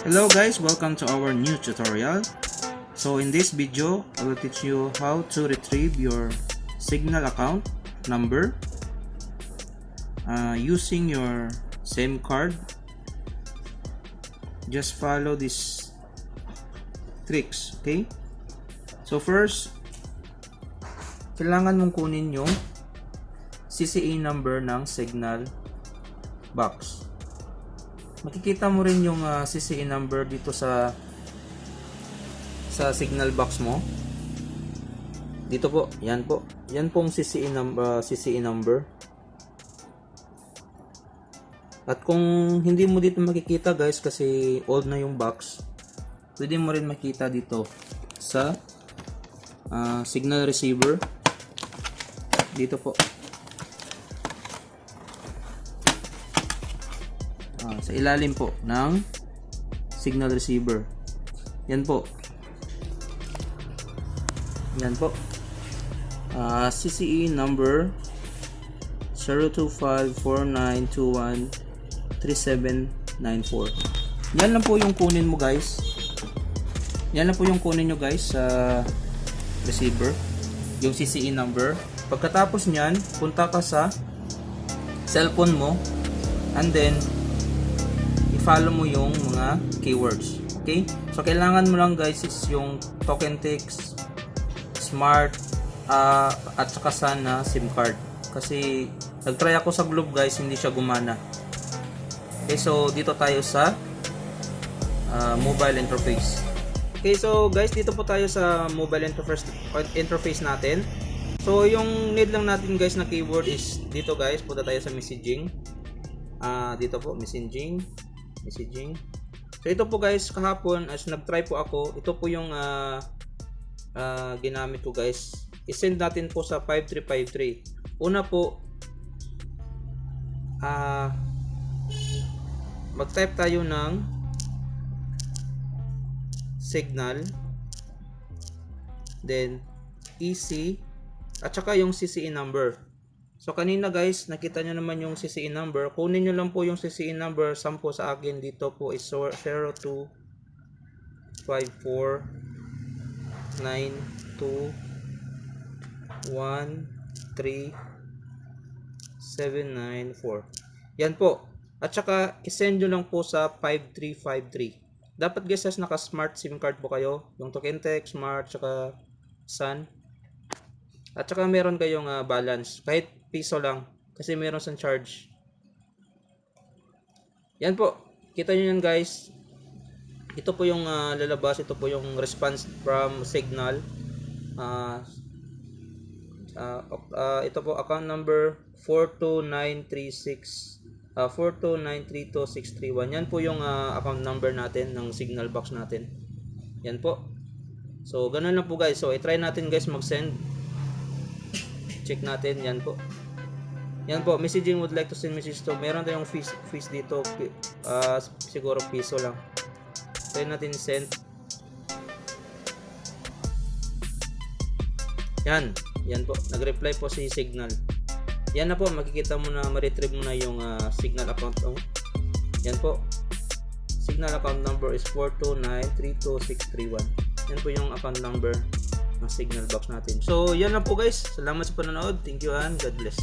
Hello guys, welcome to our new tutorial. So in this video, I will teach you how to retrieve your Cignal account number using your Simcard. Just follow these tricks, okay? So first, kailangan mong kunin yung CCE number ng Cignal box. Makikita mo rin yung CCE number dito sa Cignal box mo. Dito po, yan po. Yan pong CCE number. At kung hindi mo dito makikita guys kasi old na yung box, pwede mo rin makita dito sa Cignal receiver. Dito po. Sa ilalim po ng Cignal receiver. Yan po. Yan po. CCE number 02549213794. Yan lang po yung kunin mo guys. Yan lang po yung kunin nyo guys sa receiver. Yung CCE number. Pagkatapos nyan, punta ka sa cellphone mo and then follow mo yung mga keywords. Okay? So, kailangan mo lang guys is yung token text, smart, at saka sana SIM card. Kasi, nag-try ako sa Globe guys, hindi siya gumana. Okay, so dito tayo sa mobile interface. Okay, so guys, dito po tayo sa mobile interface natin. So, yung need lang natin guys na keyword is dito guys, punta tayo sa messaging. Dito po, messaging. So ito po guys, kahapon as nag-try po ako, ito po yung ginamit ko guys. I-send natin po sa 5353. Una po, mag-type tayo ng Cignal, then D.E.C at saka yung CCE number. So kanina guys, nakita nyo naman yung CCE number. Kunin nyo lang po yung CCE number. Sampo sa akin dito po is 025492137994. Yan po. At saka isend nyo lang po sa 5353. Dapat guys, naka-smart SIM card po kayo. Yung token text, smart, saka sun. At saka meron kayong balance. Kahit piso lang. Kasi meron sa charge. Yan po. Kita nyo yan guys. Ito po yung lalabas. Ito po yung response from Cignal. Ito po account number 429326331. Yan po yung account number natin ng Cignal box natin. Yan po. So ganun lang po guys. So i-try natin guys mag-send. Check natin. Yan po. Yan po. Messaging would like to send message to. Meron tayong fees dito. Siguro piso lang. Try natin send. Yan. Yan po. Nag-reply po si Cignal. Yan na po. Makikita mo na ma-retrieve mo na yung Cignal account. Yan po. Cignal account number is 429326331. Yan po yung account number ng Cignal box natin. So, yan lang po guys. Salamat sa panonood. Thank you and God bless.